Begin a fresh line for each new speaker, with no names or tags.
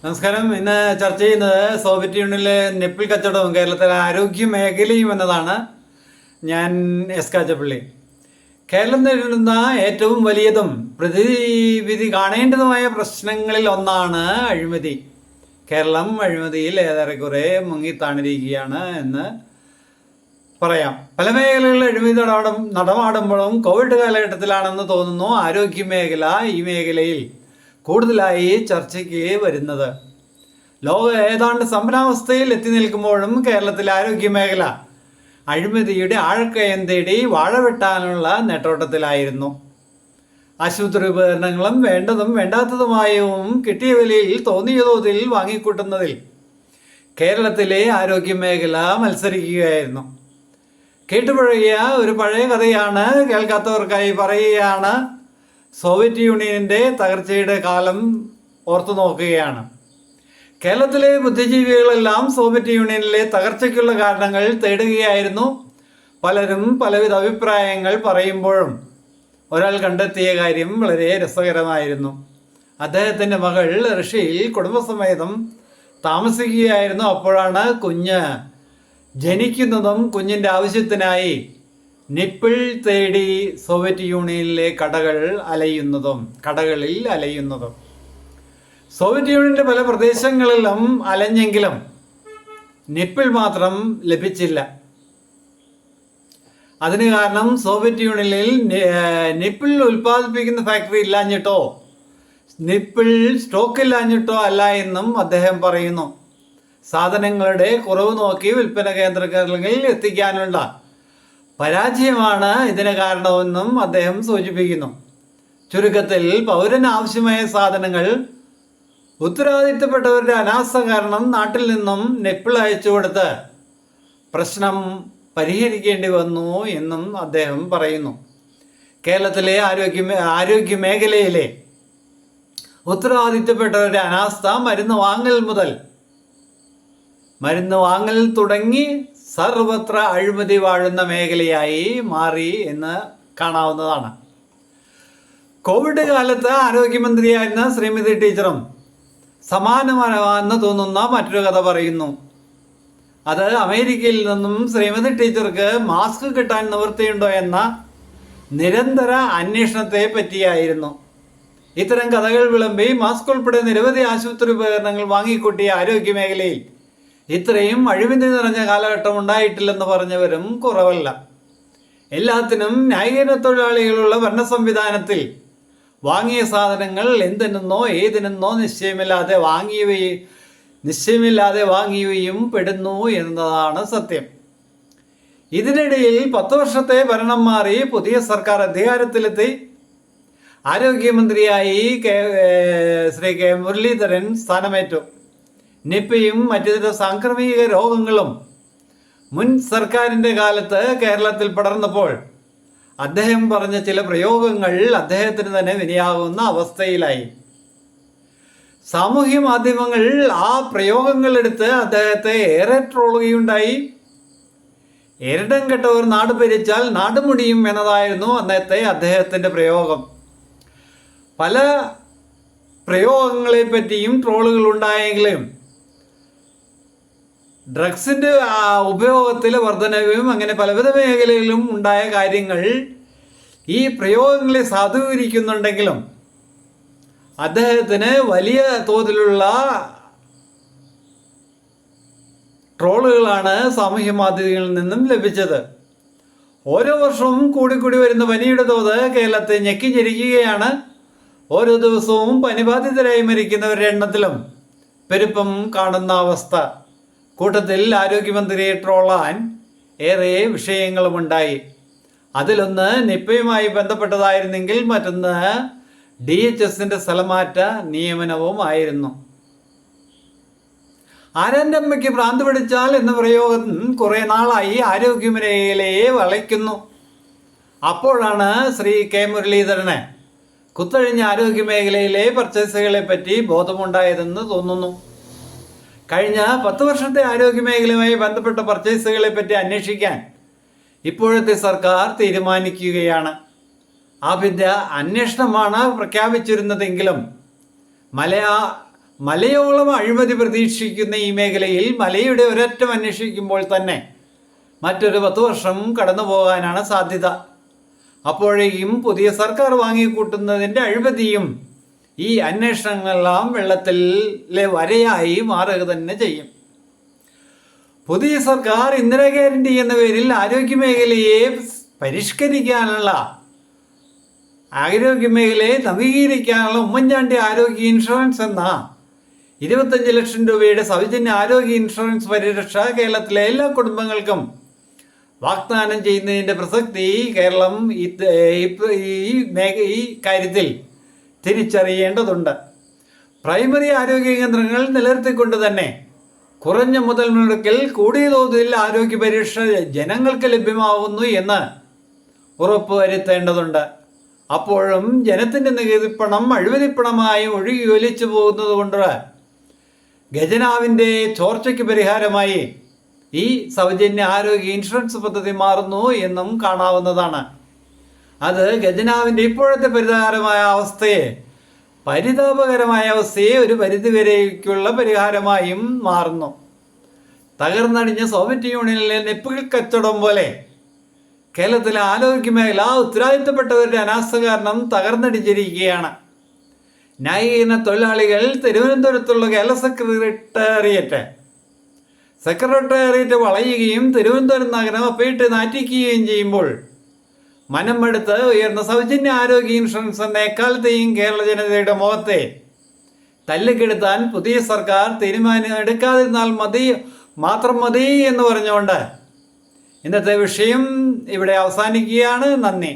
നമസ്കാരം. ഇന്ന് ചർച്ച ചെയ്യുന്നത് സോവിയറ്റ് യൂണിയനിലെ നിപ്പിൾ കച്ചവടവും കേരളത്തിലെ ആരോഗ്യ മേഖലയും എന്നതാണ്. ഞാൻ എസ് കാച്ചപ്പള്ളി. കേരളം നേരിടുന്ന ഏറ്റവും വലിയതും പ്രതിവിധി കാണേണ്ടതുമായ പ്രശ്നങ്ങളിൽ ഒന്നാണ് അഴിമതി. കേരളം അഴിമതിയിൽ ഏറെക്കുറെ മുങ്ങിത്താണിരിക്കുകയാണ് എന്ന് പറയാം. പല മേഖലകളിൽ അഴിമതി നടമാടുമ്പോഴും കോവിഡ് കാലഘട്ടത്തിലാണെന്ന് തോന്നുന്നു ആരോഗ്യ മേഖല ഈ മേഖലയിൽ കൂടുതലായി ചർച്ചയ്ക്ക് വരുന്നത്. ലോകം ഏതാണ്ട് സമ്പന്നാവസ്ഥയിൽ എത്തി നിൽക്കുമ്പോഴും കേരളത്തിലെ ആരോഗ്യ മേഖല അഴിമതിയുടെ ആഴക്കയം തേടി വാഴവെട്ടാനുള്ള നെട്ടോട്ടത്തിലായിരുന്നു. ആശുപത്രി ഉപകരണങ്ങളും വേണ്ടതും വേണ്ടാത്തതുമായവും കിട്ടിയ വിലയിൽ തോന്നിയ തോതിൽ വാങ്ങിക്കൂട്ടുന്നതിൽ കേരളത്തിലെ ആരോഗ്യ മേഖല മത്സരിക്കുകയായിരുന്നു. കേട്ടുപഴകിയ ഒരു പഴയ കഥയാണ് കേൾക്കാത്തവർക്കായി പറയുകയാണ്. സോവിയറ്റ് യൂണിയനിൻ്റെ തകർച്ചയുടെ കാലം ഓർത്തു നോക്കുകയാണ്. കേരളത്തിലെ ബുദ്ധിജീവികളെല്ലാം സോവിയറ്റ് യൂണിയനിലെ തകർച്ചയ്ക്കുള്ള കാരണങ്ങൾ തേടുകയായിരുന്നു. പലരും പലവിധ അഭിപ്രായങ്ങൾ പറയുമ്പോഴും ഒരാൾ കണ്ടെത്തിയ കാര്യം വളരെ രസകരമായിരുന്നു. അദ്ദേഹത്തിൻ്റെ മകൾ റഷ്യയിൽ കുടുംബസമേതം താമസിക്കുകയായിരുന്നു. അപ്പോഴാണ് കുഞ്ഞ് ജനിക്കുന്നതും കുഞ്ഞിൻ്റെ ആവശ്യത്തിനായി നിപ്പിൾ തേടി സോവിയറ്റ് യൂണിയനിലെ കടകളിൽ അലയുന്നതും. സോവിയറ്റ് യൂണിയൻ്റെ പല പ്രദേശങ്ങളിലും അലഞ്ഞെങ്കിലും നിപ്പിൾ മാത്രം ലഭിച്ചില്ല. അതിന് കാരണം സോവിയറ്റ് യൂണിയനിൽ നിപ്പിൾ ഉൽപ്പാദിപ്പിക്കുന്ന ഫാക്ടറി ഇല്ലാഞ്ഞിട്ടോ നിപ്പിൾ സ്റ്റോക്കില്ലാഞ്ഞിട്ടോ അല്ല എന്നും അദ്ദേഹം പറയുന്നു. സാധനങ്ങളുടെ കുറവ് നോക്കി വിൽപ്പന കേന്ദ്രങ്ങളിൽ എത്തിക്കാനുള്ള പരാജയമാണ് ഇതിന് കാരണമെന്നും അദ്ദേഹം സൂചിപ്പിക്കുന്നു. ചുരുക്കത്തിൽ പൗരന് ആവശ്യമായ സാധനങ്ങൾ ഉത്തരവാദിത്തപ്പെട്ടവരുടെ അനാസ്ഥ കാരണം നാട്ടിൽ നിന്നും നിപ്പിൾ അയച്ചു കൊടുത്ത് പ്രശ്നം പരിഹരിക്കേണ്ടി വന്നു എന്നും അദ്ദേഹം പറയുന്നു. കേരളത്തിലെ ആരോഗ്യ മേഖലയിലെ ഉത്തരവാദിത്തപ്പെട്ടവരുടെ അനാസ്ഥ മരുന്ന് വാങ്ങൽ തുടങ്ങി സർവത്ര അഴിമതി വാഴുന്ന മേഖലയായി മാറി എന്ന് കാണാവുന്നതാണ്. കോവിഡ് കാലത്ത് ആരോഗ്യമന്ത്രിയായിരുന്ന ശ്രീമതി ടീച്ചറും സമാനമാണെന്ന് തോന്നുന്ന മറ്റൊരു കഥ പറയുന്നു. അത് അമേരിക്കയിൽ നിന്നും ശ്രീമതി ടീച്ചർക്ക് മാസ്ക് കിട്ടാൻ നിവൃത്തിയുണ്ടോ എന്ന നിരന്തര അന്വേഷണത്തെ പറ്റിയായിരുന്നു. ഇത്തരം കഥകൾ വിളമ്പി മാസ്ക് ഉൾപ്പെടെ നിരവധി ആശുപത്രി ഉപകരണങ്ങൾ വാങ്ങിക്കൂട്ടിയ ആരോഗ്യ മേഖലയിൽ ഇത്രയും അഴിമതി നിറഞ്ഞ കാലഘട്ടം ഉണ്ടായിട്ടില്ലെന്ന് പറഞ്ഞവരും കുറവല്ല. എല്ലാത്തിനും ന്യായീകരണ തൊഴിലാളികളുള്ള ഭരണ സംവിധാനത്തിൽ വാങ്ങിയ സാധനങ്ങൾ എന്തിനെന്നോ ഏതിനെന്നോ നിശ്ചയമില്ലാതെ വാങ്ങിയവയും പെടുന്നു എന്നതാണ് സത്യം. ഇതിനിടയിൽ 10 വർഷത്തെ ഭരണം മാറി പുതിയ സർക്കാർ അധികാരത്തിലെത്തി. ആരോഗ്യമന്ത്രിയായി ശ്രീ കെ മുരളീധരൻ സ്ഥാനമേറ്റു. നിപ്പയും മറ്റു സാംക്രമിക രോഗങ്ങളും മുൻ സർക്കാരിൻ്റെ കാലത്ത് കേരളത്തിൽ പടർന്നപ്പോൾ അദ്ദേഹം പറഞ്ഞ ചില പ്രയോഗങ്ങൾ അദ്ദേഹത്തിന് തന്നെ വിനയാകുന്ന അവസ്ഥയിലായി. സാമൂഹ്യ മാധ്യമങ്ങൾ ആ പ്രയോഗങ്ങൾ എടുത്ത് അദ്ദേഹത്തെ ഏറെ ട്രോളുകയുണ്ടായി. എരിടം കെട്ടവർ നാട് ഭരിച്ചാൽ നാട് മുടിയും എന്നതായിരുന്നു അന്നത്തെ അദ്ദേഹത്തിൻ്റെ പ്രയോഗം. പല പ്രയോഗങ്ങളെ പറ്റിയും ട്രോളുകൾ ഉണ്ടായെങ്കിലും ഡ്രഗ്സിൻ്റെ ഉപയോഗത്തിൽ വർധനവും അങ്ങനെ പലവിധ മേഖലയിലും ഉണ്ടായ കാര്യങ്ങൾ ഈ പ്രയോഗങ്ങളെ സാധൂകരിക്കുന്നുണ്ടെങ്കിലും അദ്ദേഹത്തിന് വലിയ തോതിലുള്ള ട്രോളുകളാണ് സാമൂഹ്യ മാധ്യമങ്ങളിൽ നിന്നും ലഭിച്ചത്. ഓരോ വർഷവും കൂടിക്കൂടി വരുന്ന പനിയുടെ തോത് കേരളത്തെ ഞെക്കിഞ്ഞിരിക്കുകയാണ്. ഓരോ ദിവസവും പനിബാധിതരായി മരിക്കുന്നവരുടെ എണ്ണത്തിലും പെരുപ്പം കാണുന്ന അവസ്ഥ. കൂട്ടത്തിൽ ആരോഗ്യമന്ത്രിയെ ട്രോളാൻ ഏറെ വിഷയങ്ങളുമുണ്ടായി. അതിലൊന്ന് നിപ്പയുമായി ബന്ധപ്പെട്ടതായിരുന്നെങ്കിൽ മറ്റൊന്ന് DHSന്റെ സ്ഥലമാറ്റ നിയമനവുമായിരുന്നു. ആരാൻ്റെ അമ്മയ്ക്ക് ഭ്രാന്ത് പിടിച്ചാൽ എന്ന പ്രയോഗം കുറേ നാളായി ആരോഗ്യമേഖലയെ വളയ്ക്കുന്നു. അപ്പോഴാണ് ശ്രീ കെ മുരളീധരന് കുത്തഴിഞ്ഞ ആരോഗ്യമേഖലയിലെ പർച്ചേസുകളെ പറ്റി ബോധമുണ്ടായതെന്ന് തോന്നുന്നു. കഴിഞ്ഞ 10 വർഷത്തെ ആരോഗ്യമേഖലയുമായി ബന്ധപ്പെട്ട പർച്ചേസുകളെ പറ്റി അന്വേഷിക്കാൻ ഇപ്പോഴത്തെ സർക്കാർ തീരുമാനിക്കുകയാണ്. ആഭ്യന്തര അന്വേഷണമാണ് പ്രഖ്യാപിച്ചിരുന്നതെങ്കിലും മലയോളം അഴിമതി പ്രതീക്ഷിക്കുന്ന ഈ മേഖലയിൽ മലയുടെ ഒരറ്റം അന്വേഷിക്കുമ്പോൾ തന്നെ മറ്റൊരു 10 വർഷം കടന്നു പോകാനാണ് സാധ്യത. അപ്പോഴേക്കും പുതിയ സർക്കാർ വാങ്ങിക്കൂട്ടുന്നതിൻ്റെ അഴിമതിയും ഈ അന്വേഷണങ്ങളെല്ലാം വെള്ളത്തിലെ വരയായി മാറുക തന്നെ ചെയ്യും. പുതിയ സർക്കാർ ഇന്ദിരാ ഗ്യാരണ്ടി എന്ന പേരിൽ ആരോഗ്യമേഖലയെ പരിഷ്കരിക്കാനുള്ള, ആരോഗ്യമേഖലയെ നവീകരിക്കാനുള്ള ഉമ്മൻചാണ്ടി ആരോഗ്യ ഇൻഷുറൻസ് എന്ന 25 ലക്ഷം രൂപയുടെ സൗജന്യ ആരോഗ്യ ഇൻഷുറൻസ് പരിരക്ഷ കേരളത്തിലെ എല്ലാ കുടുംബങ്ങൾക്കും വാഗ്ദാനം ചെയ്യുന്നതിൻ്റെ പ്രസക്തി കേരളം ഈ കാര്യത്തിൽ തിരിച്ചറിയേണ്ടതുണ്ട്. പ്രൈമറി ആരോഗ്യ കേന്ദ്രങ്ങൾ നിലനിർത്തിക്കൊണ്ട് തന്നെ കുറഞ്ഞ മുതൽ മുടക്കിൽ കൂടിയ തോതിൽ ആരോഗ്യ പരിരക്ഷ ജനങ്ങൾക്ക് ലഭ്യമാവുന്നു എന്ന് ഉറപ്പുവരുത്തേണ്ടതുണ്ട്. അപ്പോഴും ജനത്തിൻ്റെ നികുതിപ്പണം അഴിമതിപ്പണമായി ഒഴുകി ഒലിച്ചു പോകുന്നത് കൊണ്ട് ഖജനാവിൻ്റെ ചോർച്ചയ്ക്ക് പരിഹാരമായി ഈ സൗജന്യ ആരോഗ്യ ഇൻഷുറൻസ് പദ്ധതി മാറുന്നു എന്നും കാണാവുന്നതാണ്. അത് ഖജനാവിൻ്റെ ഇപ്പോഴത്തെ പരിതാപകരമായ അവസ്ഥയെ ഒരു പരിധിവരേക്കുള്ള പരിഹാരമായും മാറുന്നു. തകർന്നടിഞ്ഞ സോവിയറ്റ് യൂണിയനിലെ നിപ്പുകൾ കച്ചവടം പോലെ കേരളത്തിലെ ആരോഗ്യമേഖല ഉത്തരവാദിത്തപ്പെട്ടവരുടെ അനാസ്ഥ കാരണം തകർന്നടിച്ചിരിക്കുകയാണ്. ന്യായീകരണ തൊഴിലാളികൾ തിരുവനന്തപുരത്തുള്ള കേരള സെക്രട്ടേറിയറ്റ് വളയുകയും തിരുവനന്തപുരം നഗരം അപ്പയിട്ട് നാറ്റിക്കുകയും ചെയ്യുമ്പോൾ മനമെടുത്ത് ഉയർന്ന സൗജന്യ ആരോഗ്യ ഇൻഷുറൻസ് എന്ന എക്കാലത്തെയും കേരള ജനതയുടെ മുഖത്തെ തല്ലിക്കെടുത്താൻ പുതിയ സർക്കാർ തീരുമാനം എടുക്കാതിരുന്നാൽ മാത്രം മതി എന്ന് പറഞ്ഞുകൊണ്ട് ഇന്നത്തെ വിഷയം ഇവിടെ അവസാനിക്കുകയാണ്. നന്ദി.